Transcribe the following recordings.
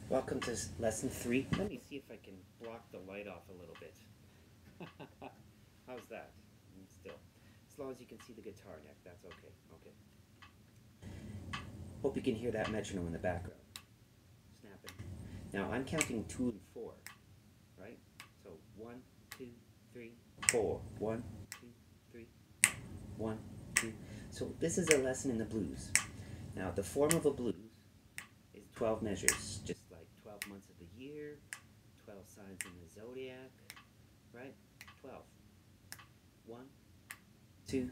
Welcome to lesson 3. Let me see if I can block the light off a little bit. How's that? Still. As long as you can see the guitar neck, that's okay. Okay. Hope you can hear that metronome in the background. Snapping. Now I'm counting 2 and 4, right? So 1, 2, 3, 4. 1, 2, 3, 1, 2. So this is a lesson in the blues. Now the form of a blues is 12 measures, just like 12 months of the year, 12 signs in the zodiac, right? 12. 1, 2,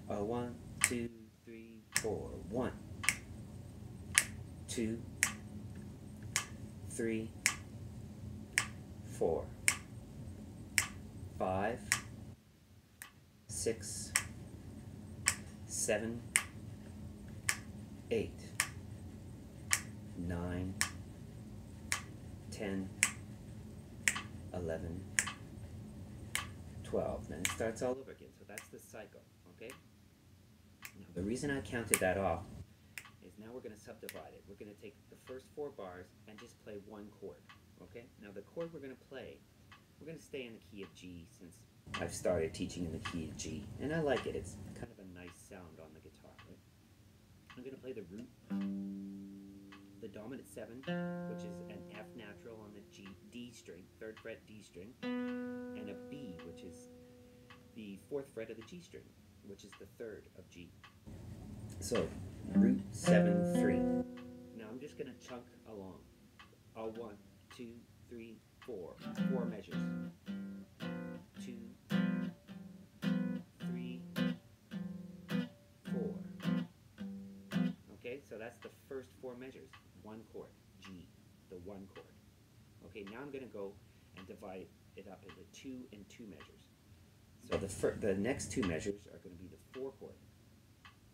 1, 2, 3, 4. 1, 2, 3, 4, 5, 6, 7, 8, 9, 10, 11, 12. Then it starts all over again. So that's the cycle, okay? Now the reason I counted that off is now we're going to subdivide it. We're going to take the first 4 bars and just play one chord, okay? Now the chord we're going to play, we're going to stay in the key of G since I've started teaching in the key of G. And I like it. It's kind of a nice sound on the guitar, right? I'm going to play the root, the dominant 7, which is an F natural on the D string, 3rd fret D string, and a B, which is the 4th fret of the G string, which is the 3rd of G. So, root 7, 3. Now I'm just going to chunk along. 1, 2, 3, 4. 4 measures. 2, 3, 4. Okay, so that's the first 4 measures. 1 chord, G, the 1 chord. Okay, now I'm going to go and divide it up into 2 and 2 measures. So the next 2 measures are going to be the 4 chord.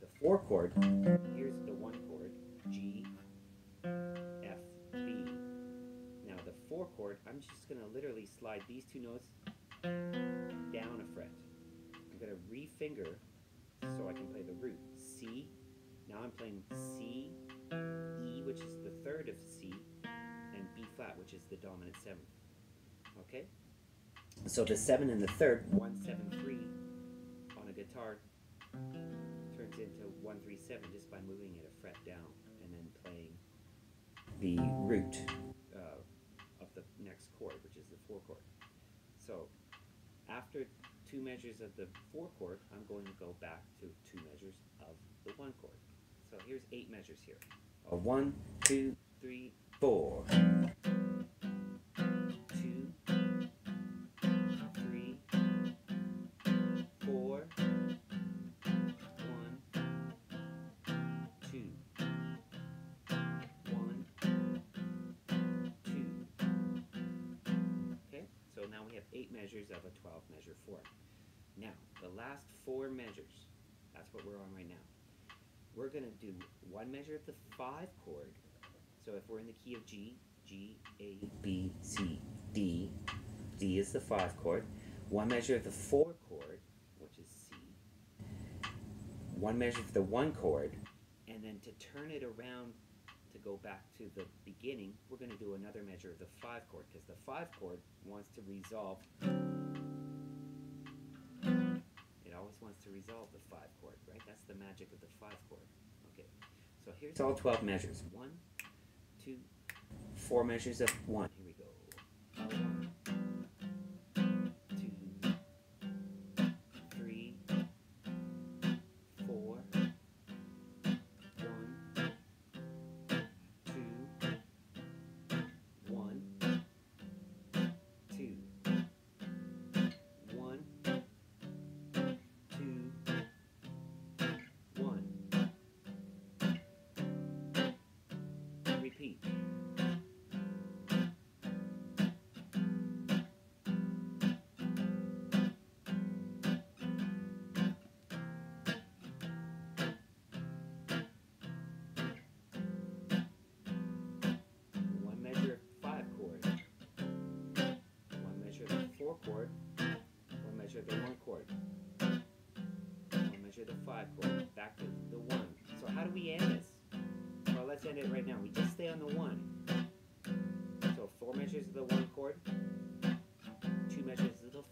The 4 chord, here's the 1 chord, G, F, B. Now the 4 chord, I'm just going to literally slide these 2 notes down a fret. I'm going to re-finger so I can play the root. C, now I'm playing C, E, which is the 3rd of C, and B flat, which is the dominant 7th. Okay? So the 7 and the 3rd, 1, 7, 3 on a guitar turns into 1, 3, 7 just by moving it a fret down and then playing the root of the next chord, which is the 4 chord. So after 2 measures of the 4 chord, I'm going to go back to 2 measures of the 1 chord. So here's 8 measures here. 1, 2, 3, 4. 2, 3, 4. 1, 2. 1, 2. Okay, so now we have 8 measures of a 12 measure form. Now, the last 4 measures, that's what we're on right now. We're going to do 1 measure of the 5 chord. So if we're in the key of G, G, A, B, C, D. D is the 5 chord. 1 measure of the 4 chord, which is C. 1 measure of the 1 chord. And then to turn it around to go back to the beginning, we're going to do another measure of the 5 chord, because the 5 chord wants to resolve. It always wants to resolve the 5 chord, right? That's the magic of the 5 chord. Okay, so here's all 12 measures. 1, 2, 4 measures of 1. Here we go. 1, 2, 3, 4. 1, 2, 1, 2, 1, 2, 1. Repeat. One measure of 5 chord. 1 measure of the 4 chord. 1 measure of the 1 chord. 1 measure of the 5 chord. Back to the 1. So how do we end this? Well, let's end it right now. We just stay on the 1. chord, 2 measures of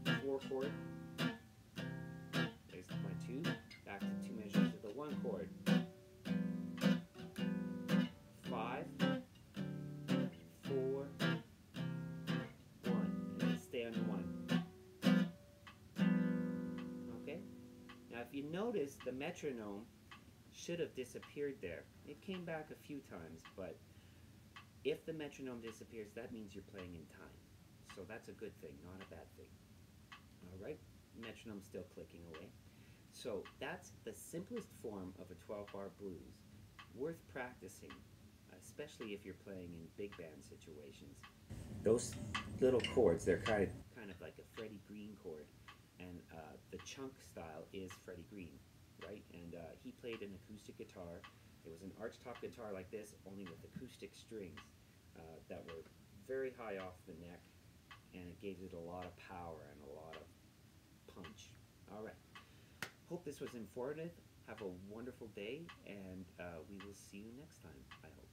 the 4 chord, there's my 2, back to 2 measures of the 1 chord, 5, 4, 1, and then stay on the 1. Okay? Now if you notice, the metronome should have disappeared there. It came back a few times, but if the metronome disappears, that means you're playing in time. So that's a good thing, not a bad thing. Alright, metronome's still clicking away. So that's the simplest form of a 12-bar blues. Worth practicing, especially if you're playing in big band situations. Those little chords, they're kind of like a Freddie Green chord, and the chunk style is Freddie Green, right? And he played an acoustic guitar. It was an archtop guitar like this, only with acoustic strings that were very high off the neck, and it gave it a lot of power and a lot of punch. All right. Hope this was informative. Have a wonderful day, and we will see you next time, I hope.